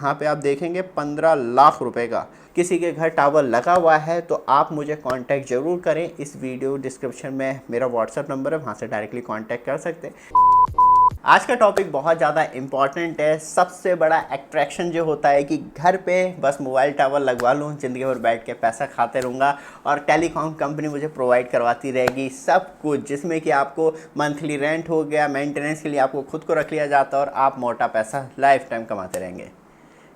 यहाँ पे आप देखेंगे 15 लाख रुपए का किसी के घर टावर लगा हुआ है। तो आप मुझे कांटेक्ट ज़रूर करें। इस वीडियो डिस्क्रिप्शन में मेरा व्हाट्सएप नंबर है, वहाँ से डायरेक्टली कांटेक्ट कर सकते हैं। आज का टॉपिक बहुत ज़्यादा इम्पॉर्टेंट है। सबसे बड़ा अट्रैक्शन जो होता है कि घर पे बस मोबाइल टावर लगवा लूँ, ज़िंदगी भर बैठ के पैसा खाते रहूँगा और टेलीकॉम कंपनी मुझे प्रोवाइड करवाती रहेगी सब कुछ, जिसमें कि आपको मंथली रेंट हो गया, मेंटेनेंस के लिए आपको खुद को रख लिया जाता है और आप मोटा पैसा लाइफ टाइम कमाते रहेंगे।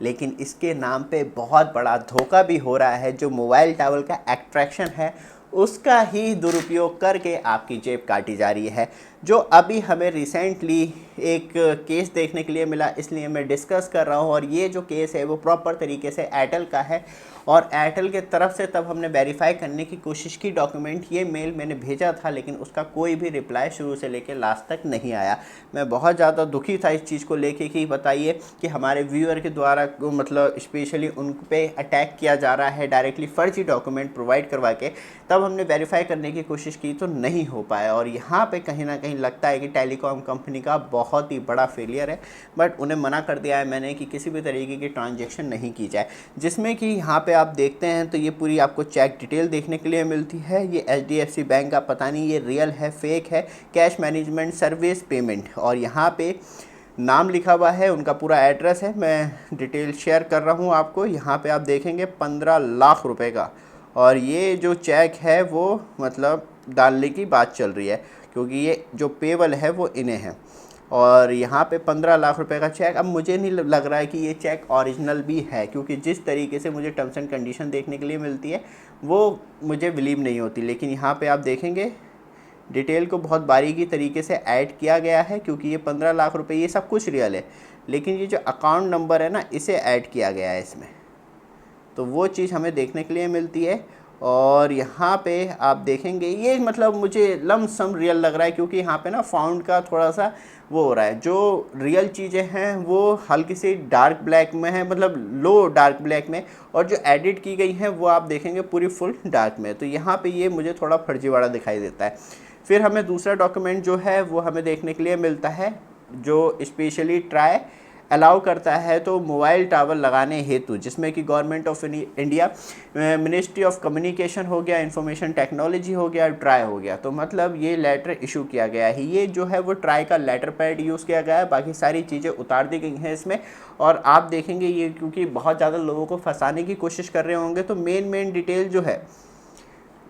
लेकिन इसके नाम पे बहुत बड़ा धोखा भी हो रहा है। जो मोबाइल टावर का अट्रैक्शन है उसका ही दुरुपयोग करके आपकी जेब काटी जा रही है। जो अभी हमें रिसेंटली एक केस देखने के लिए मिला, इसलिए मैं डिस्कस कर रहा हूँ। और ये जो केस है वो प्रॉपर तरीके से एयरटेल का है और एयरटेल के तरफ से तब हमने वेरीफाई करने की कोशिश की डॉक्यूमेंट। ये मेल मैंने भेजा था लेकिन उसका कोई भी रिप्लाई शुरू से लेकर लास्ट तक नहीं आया। मैं बहुत ज़्यादा दुखी था इस चीज़ को लेके कि बताइए कि हमारे व्यूअर के द्वारा मतलब स्पेशली उन पे अटैक किया जा रहा है डायरेक्टली फर्जी डॉक्यूमेंट प्रोवाइड करवा के। तब हमने वेरीफाई करने की कोशिश की तो नहीं हो पाया और यहाँ पे कहीं ना कहीं लगता है कि टेलीकॉम कंपनी का बहुत ही बड़ा फेलियर है। बट उन्हें मना कर दिया है मैंने कि किसी भी तरीके की ट्रांजैक्शन नहीं की जाए। जिसमें कि यहाँ पे आप देखते हैं तो ये पूरी आपको चेक डिटेल देखने के लिए मिलती है। ये HDFC बैंक का, पता नहीं ये रियल है फेक है, कैश मैनेजमेंट सर्विस पेमेंट, और यहाँ पे नाम लिखा हुआ है, उनका पूरा एड्रेस है। मैं डिटेल शेयर कर रहा हूँ आपको। यहाँ पे आप देखेंगे 15 लाख रुपए का, और ये जो चेक है वो मतलब डालने की बात चल रही है क्योंकि ये जो पेबल है वो इन्हें है। और यहाँ पे 15 लाख रुपए का चेक, अब मुझे नहीं लग रहा है कि ये चेक ओरिजिनल भी है क्योंकि जिस तरीके से मुझे टर्म्स एंड कंडीशन देखने के लिए मिलती है वो मुझे बिलीव नहीं होती। लेकिन यहाँ पे आप देखेंगे डिटेल को बहुत बारीकी तरीके से ऐड किया गया है क्योंकि ये 15 लाख रुपए ये सब कुछ रियल है, लेकिन ये जो अकाउंट नंबर है ना इसे ऐड किया गया है इसमें। तो वो चीज़ हमें देखने के लिए मिलती है। और यहाँ पे आप देखेंगे ये मतलब मुझे लम सम रियल लग रहा है क्योंकि यहाँ पे ना फाउंड का थोड़ा सा वो हो रहा है। जो रियल चीज़ें हैं वो हल्की सी डार्क ब्लैक में है, मतलब लो डार्क ब्लैक में, और जो एडिट की गई हैं वो आप देखेंगे पूरी फुल डार्क में। तो यहाँ पे ये मुझे थोड़ा फर्जीवाड़ा दिखाई देता है। फिर हमें दूसरा डॉक्यूमेंट जो है वो हमें देखने के लिए मिलता है जो स्पेशली ट्राई अलाउ करता है तो मोबाइल टावर लगाने हेतु, जिसमें कि government of India, ministry of communication हो गया, इंफॉर्मेशन टेक्नोलॉजी हो गया, ट्राई हो गया। तो मतलब ये लेटर इशू किया गया है। ये जो है वो ट्राई का लेटर पैड यूज़ किया गया है, बाकी सारी चीज़ें उतार दी गई हैं इसमें। और आप देखेंगे ये क्योंकि बहुत ज़्यादा लोगों को फंसाने की कोशिश कर रहे होंगे तो मेन डिटेल जो है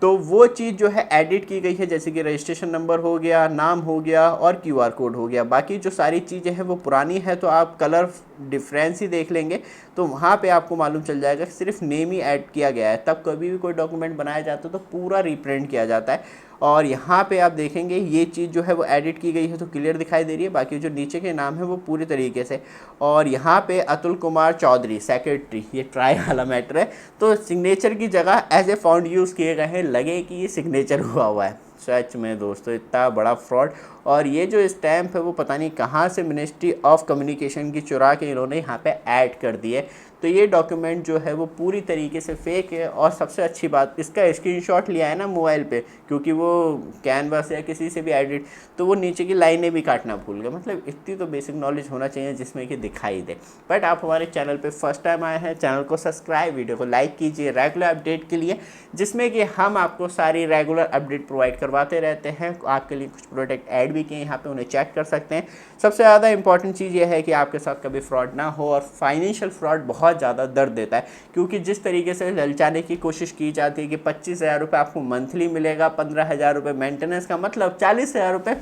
तो वो चीज़ जो है एडिट की गई है, जैसे कि रजिस्ट्रेशन नंबर हो गया, नाम हो गया और QR कोड हो गया। बाकी जो सारी चीज़ें हैं वो पुरानी है, तो आप कलर डिफरेंस ही देख लेंगे तो वहाँ पे आपको मालूम चल जाएगा कि सिर्फ नेम ही ऐड किया गया है। तब कभी भी कोई डॉक्यूमेंट बनाया जाता है तो पूरा रिप्रिंट किया जाता है। और यहाँ पे आप देखेंगे ये चीज़ जो है वो एडिट की गई है तो क्लियर दिखाई दे रही है, बाकी जो नीचे के नाम है वो पूरी तरीके से। और यहाँ पे अतुल कुमार चौधरी सेक्रेटरी, ये ट्राई वाला मैटर है तो सिग्नेचर की जगह एज ए फाउंड यूज़ किए गए हैं, लगे कि ये सिग्नेचर हुआ है। सच में दोस्तों इतना बड़ा फ्रॉड। और ये जो स्टैम्प है वो पता नहीं कहाँ से मिनिस्ट्री ऑफ कम्युनिकेशन की चुरा के इन्होंने यहाँ पे ऐड कर दी है। तो ये डॉक्यूमेंट जो है वो पूरी तरीके से फेक है। और सबसे अच्छी बात, इसका स्क्रीनशॉट लिया है ना मोबाइल पे, क्योंकि वो कैनवास या किसी से भी एडिट, तो वो नीचे की लाइनें भी काटना भूल गए। मतलब इतनी तो बेसिक नॉलेज होना चाहिए जिसमें कि दिखाई दे। बट आप हमारे चैनल पे फर्स्ट टाइम आए हैं, चैनल को सब्सक्राइब, वीडियो को लाइक कीजिए रेगुलर अपडेट के लिए, जिसमें कि हम आपको सारी रेगुलर अपडेट प्रोवाइड करवाते रहते हैं। आपके लिए कुछ प्रोडक्ट ऐड भी किए, यहाँ पे उन्हें चेक कर सकते हैं। सबसे ज़्यादा इंपॉर्टेंट चीज़ ये है कि आपके साथ कभी फ्रॉड ना हो। और फाइनेंशियल फ्रॉड बहुत ज़्यादा दर्द देता है क्योंकि जिस तरीके से ललचाने की कोशिश की जाती है कि 25,000 रुपये आपको मंथली मिलेगा, 15,000 रुपये मेंटेनेंस का, मतलब 40,000 रुपये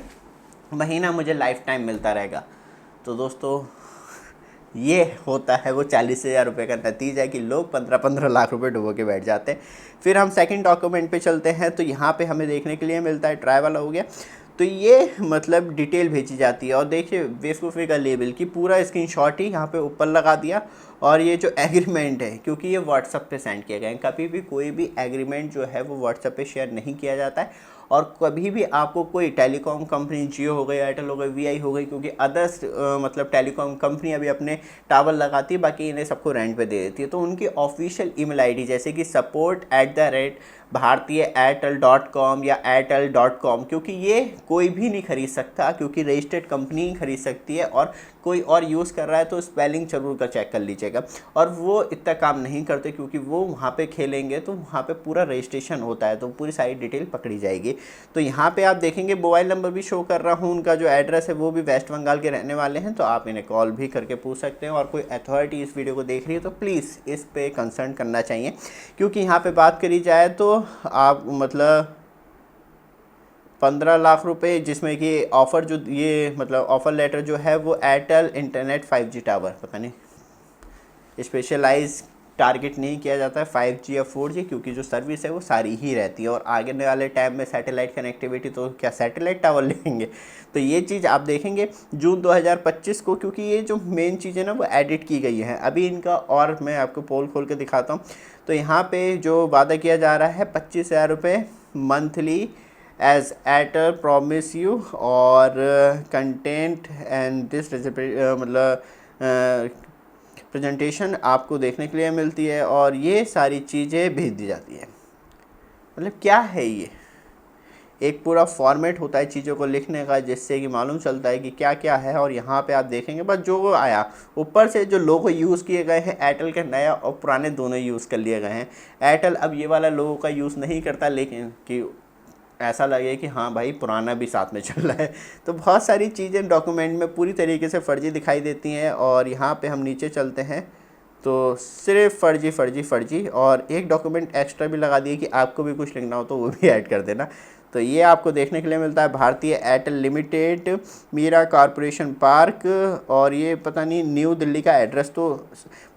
महीना मुझे लाइफ टाइम मिलता रहेगा। तो दोस्तों ये होता है वो 40,000 रुपये का नतीजा है कि लोग 15-15 लाख रुपए डुबो के बैठ जाते हैं। फिर हम सेकंड डॉक्यूमेंट पे चलते हैं तो यहाँ पे हमें देखने के लिए मिलता है, ट्राई वाला हो गया तो ये मतलब डिटेल भेजी जाती है। और देखिए बेवकूफ़ी का लेवल कि पूरा स्क्रीनशॉट ही यहाँ पे ऊपर लगा दिया। और ये जो एग्रीमेंट है, क्योंकि ये व्हाट्सएप पे सेंड किया गया है, कभी भी कोई भी एग्रीमेंट जो है वो व्हाट्सएप पे शेयर नहीं किया जाता है। और कभी भी आपको कोई टेलीकॉम कंपनी, जियो हो गई, एयरटेल हो गई, वीआई हो गई, क्योंकि अदर्स मतलब टेलीकॉम कंपनी अभी अपने टावर लगाती है, बाकी इन्हें सबको रेंट पे दे देती है, तो उनकी ऑफिशियल ईमेल आईडी जैसे कि support@bhartiyairtel.com या airtel.com, क्योंकि ये कोई भी नहीं खरीद सकता, क्योंकि रजिस्टर्ड कंपनी ही खरीद सकती है और कोई और यूज़ कर रहा है तो स्पेलिंग जरूर का चेक कर लीजिएगा। और वो इतना काम नहीं करते क्योंकि वो वहाँ पे खेलेंगे तो वहाँ पे पूरा रजिस्ट्रेशन होता है, तो पूरी सारी डिटेल पकड़ी जाएगी। तो यहाँ पे आप देखेंगे मोबाइल नंबर भी शो कर रहा हूँ, उनका जो एड्रेस है वो भी वेस्ट बंगाल के रहने वाले हैं, तो आप इन्हें कॉल भी करके पूछ सकते हैं। और कोई अथॉरिटी इस वीडियो को देख रही है तो प्लीज़ इस पे कंसर्न करना चाहिए, क्योंकि यहाँ पे बात करी जाए तो आप मतलब 15 लाख रुपए, जिसमें कि ऑफ़र जो ये मतलब ऑफ़र लेटर जो है वो एयरटेल इंटरनेट 5G टावर, पता नहीं स्पेशलाइज टारगेट नहीं किया जाता है 5G या 4G, क्योंकि जो सर्विस है वो सारी ही रहती है। और आगे वाले टाइम में सैटेलाइट कनेक्टिविटी तो क्या सैटेलाइट टावर लेंगे। तो ये चीज़ आप देखेंगे जून 2025 को, क्योंकि ये जो मेन चीज़ें ना वो एडिट की गई हैं अभी इनका। और मैं आपको पोल खोल के दिखाता हूँ। तो यहाँ पे जो वादा किया जा रहा है 25,000 रुपये monthly as Airtel promise you, और कंटेंट एंड दिस मतलब प्रेजेंटेशन आपको देखने के लिए मिलती है, और ये सारी चीज़ें भेज दी जाती हैं। मतलब क्या है ये, एक पूरा फॉर्मेट होता है चीज़ों को लिखने का, जिससे कि मालूम चलता है कि क्या क्या है। और यहाँ पे आप देखेंगे बस जो आया ऊपर से जो लोगो यूज़ किए गए हैं एयरटेल के नया और पुराने दोनों यूज़ कर लिए गए हैं। एयरटेल अब ये वाला लोगो का यूज़ नहीं करता, लेकिन कि ऐसा लगे कि हाँ भाई पुराना भी साथ में चल रहा है। तो बहुत सारी चीज़ें डॉक्यूमेंट में पूरी तरीके से फर्जी दिखाई देती हैं। और यहाँ पे हम नीचे चलते हैं तो सिर्फ फर्जी फर्जी फर्जी, और एक डॉक्यूमेंट एक्स्ट्रा भी लगा दिए कि आपको भी कुछ लिखना हो तो वो भी ऐड कर देना। तो ये आपको देखने के लिए मिलता है Bharti Airtel limited, Mira corporation park, और ये पता नहीं न्यू दिल्ली का एड्रेस। तो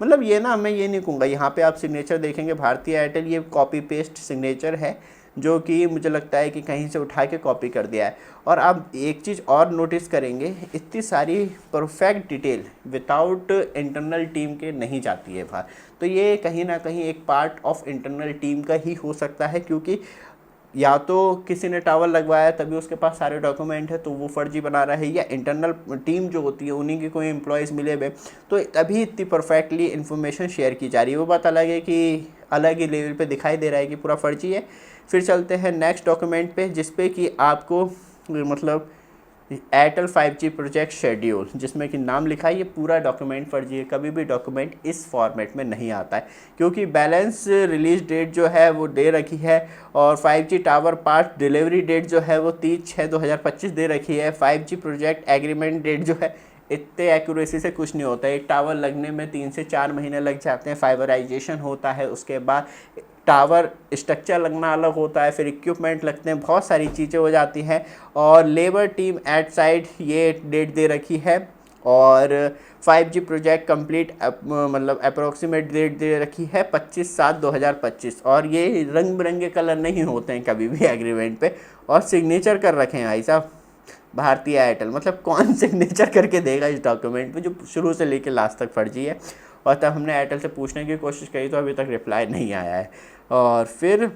मतलब ये ना मैं ये नहीं कहूँगा, यहाँ पे आप सिग्नेचर देखेंगे भारतीय एयरटेल, ये कॉपी पेस्ट सिग्नेचर है जो कि मुझे लगता है कि कहीं से उठा के कॉपी कर दिया है। और आप एक चीज़ और नोटिस करेंगे, इतनी सारी perfect detail without internal team के नहीं जाती है बाहर। तो ये कहीं ना कहीं एक पार्ट ऑफ इंटरनल टीम का ही हो सकता है, क्योंकि या तो किसी ने टावर लगवाया तभी उसके पास सारे डॉक्यूमेंट है तो वो फर्जी बना रहा है, या इंटरनल टीम जो होती है उन्हीं के कोई एम्प्लॉयज़ मिले हुए तो तभी इतनी परफेक्टली इन्फॉर्मेशन शेयर की जा रही है। वो बात अलग है कि अलग ही लेवल पे दिखाई दे रहा है कि पूरा फर्जी है। फिर चलते हैं नेक्स्ट डॉक्यूमेंट पे, जिस पे कि आपको मतलब एयरटेल 5G प्रोजेक्ट शेड्यूल, जिसमें कि नाम लिखा है, ये पूरा डॉक्यूमेंट फर्जी है। कभी भी डॉक्यूमेंट इस फॉर्मेट में नहीं आता है, क्योंकि बैलेंस रिलीज डेट जो है वो दे रखी है, और 5G tower part delivery date जो है वो 30/6/2025 दे रखी है। 5G प्रोजेक्ट एग्रीमेंट डेट जो है इतने एक्यूरेसी से कुछ नहीं होता है। एक टावर लगने में 3 से 4 महीने लग जाते हैं, फाइबराइजेशन होता है, उसके बाद टावर स्ट्रक्चर लगना अलग होता है, फिर इक्विपमेंट लगते हैं, बहुत सारी चीज़ें हो जाती हैं। और लेबर टीम एट साइड ये डेट दे रखी है, और 5G प्रोजेक्ट कंप्लीट मतलब अप्रोक्सीमेट डेट दे रखी है 25/7/2025। और ये रंग बिरंगे कलर नहीं होते हैं कभी भी एग्रीमेंट पे, और सिग्नेचर कर रखे हैं भाई साहब भारतीय एयरटेल। मतलब कौन सिग्नेचर करके देगा इस डॉक्यूमेंट पे जो शुरू से लेकर लास्ट तक फर्जी है। और तब हमने एयरटेल से पूछने की कोशिश करी तो अभी तक रिप्लाई नहीं आया है। और फिर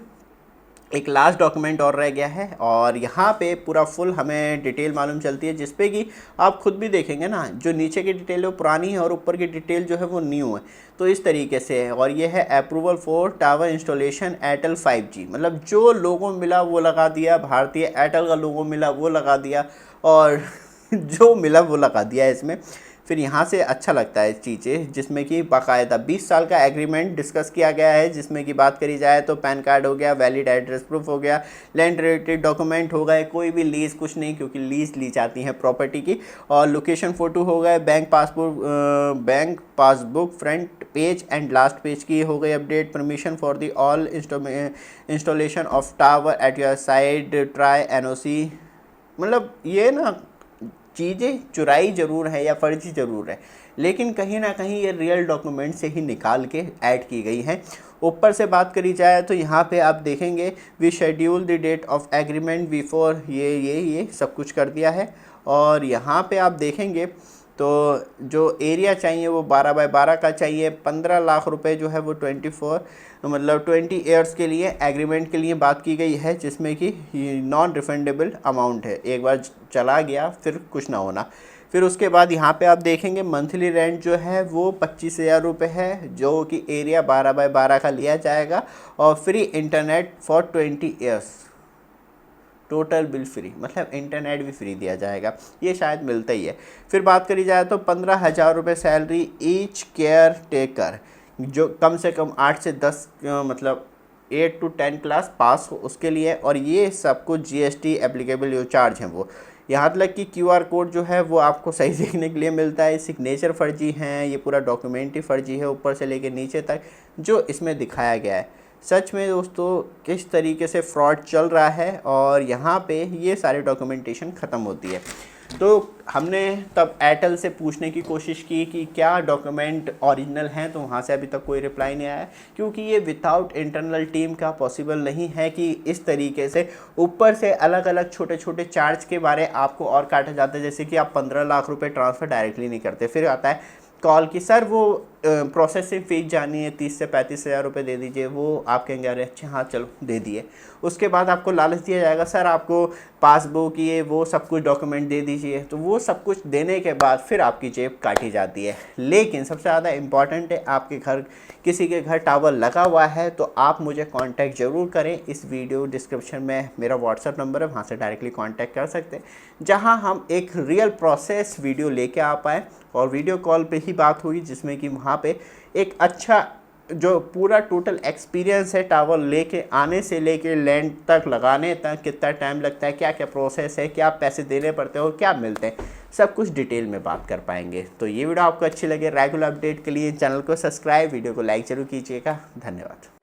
एक लास्ट डॉक्यूमेंट और रह गया है, और यहाँ पे पूरा फुल हमें डिटेल मालूम चलती है, जिस पे कि आप खुद भी देखेंगे ना, जो नीचे की डिटेल है वो पुरानी है और ऊपर की डिटेल जो है वो न्यू है। तो इस तरीके से है। और ये है approval for tower installation Airtel 5G, मतलब जो लोगों मिला वो लगा दिया, भारतीय एयरटेल का लोगो मिला वो लगा दिया, और जो मिला वो लगा दिया इसमें। फिर यहाँ से अच्छा लगता है चीज़ें, जिसमें कि बाकायदा 20 साल का एग्रीमेंट डिस्कस किया गया है, जिसमें कि बात करी जाए तो पैन कार्ड हो गया, वैलिड एड्रेस प्रूफ हो गया, लैंड रिलेटेड डॉक्यूमेंट हो गए, कोई भी लीज कुछ नहीं, क्योंकि लीज ली जाती है प्रॉपर्टी की, और लोकेशन फ़ोटो हो गए, bank passbook front page and last page की हो गई update, permission for the all installation of tower at your side, try NOC। मतलब ये ना चीज़ें चुराई ज़रूर है या फर्जी ज़रूर है, लेकिन कहीं ना कहीं ये रियल डॉक्यूमेंट से ही निकाल के ऐड की गई हैं। ऊपर से बात करी जाए तो यहाँ पे आप देखेंगे we schedule the date of agreement before, ये सब कुछ कर दिया है। और यहाँ पे आप देखेंगे तो जो एरिया चाहिए वो 12x12 का चाहिए। 15 लाख रुपए जो है वो 20 ईयर्स के लिए एग्रीमेंट के लिए बात की गई है, जिसमें कि नॉन रिफंडेबल अमाउंट है, एक बार चला गया फिर कुछ ना होना। फिर उसके बाद यहाँ पे आप देखेंगे मंथली रेंट जो है वो 25,000 रुपये है, जो कि एरिया 12x12 का लिया जाएगा, और free internet for 20 years. Total bill free, मतलब इंटरनेट भी फ्री दिया जाएगा, ये शायद मिलता ही है। फिर बात करी जाए तो 15,000 रुपये सैलरी ईच केयर टेकर, जो कम से कम 8 से 10 मतलब 8 to 10 क्लास पास हो उसके लिए, और ये सब कुछ GST एप्लीकेबल जो चार्ज हैं वो, यहाँ तक कि QR कोड जो है वो आपको सही देखने के लिए मिलता है। सिग्नेचर फर्जी हैं, ये पूरा डॉक्यूमेंट ही फर्जी है ऊपर से लेके नीचे तक जो इसमें दिखाया गया है। सच में दोस्तों किस तरीके से फ्रॉड चल रहा है, और यहाँ पे ये सारी डॉक्यूमेंटेशन ख़त्म होती है। तो हमने तब एयरटेल से पूछने की कोशिश की कि क्या डॉक्यूमेंट ओरिजिनल हैं, तो वहाँ से अभी तक कोई रिप्लाई नहीं आया, क्योंकि ये विदाउट इंटरनल टीम का पॉसिबल नहीं है कि इस तरीके से ऊपर से अलग अलग छोटे छोटे चार्ज के बारे आपको और काटा जाता है। जैसे कि आप 15 लाख रुपए ट्रांसफ़र डायरेक्टली नहीं करते, फिर आता है कॉल की सर वो प्रोसेसिंग फ़ीस जानी है 30 से 35 हज़ार रुपये दे दीजिए, वो आप कहेंगे अरे अच्छा हाँ चलो दे दिए। उसके बाद आपको लालच दिया जाएगा सर आपको पासबुक ये वो सब कुछ डॉक्यूमेंट दे दीजिए, तो वो सब कुछ देने के बाद फिर आपकी जेब काटी जाती है। लेकिन सबसे ज़्यादा इम्पॉर्टेंट है, आपके घर किसी के घर टावर लगा हुआ है तो आप मुझे कांटेक्ट ज़रूर करें। इस वीडियो डिस्क्रिप्शन में मेरा व्हाट्सअप नंबर है, वहाँ से डायरेक्टली कांटेक्ट कर सकते हैं, जहाँ हम एक रियल प्रोसेस वीडियो लेके आ पाएँ, और वीडियो कॉल पे ही बात होगी जिसमें कि वहाँ पे एक अच्छा जो पूरा टोटल एक्सपीरियंस है टावर लेके आने से लेके लैंड तक लगाने तक कितना टाइम लगता है, क्या क्या प्रोसेस है, क्या पैसे देने पड़ते हैं और क्या मिलते हैं, सब कुछ डिटेल में बात कर पाएंगे। तो ये वीडियो आपको अच्छी लगे, रेगुलर अपडेट के लिए चैनल को सब्सक्राइब, वीडियो को लाइक जरूर कीजिएगा। धन्यवाद।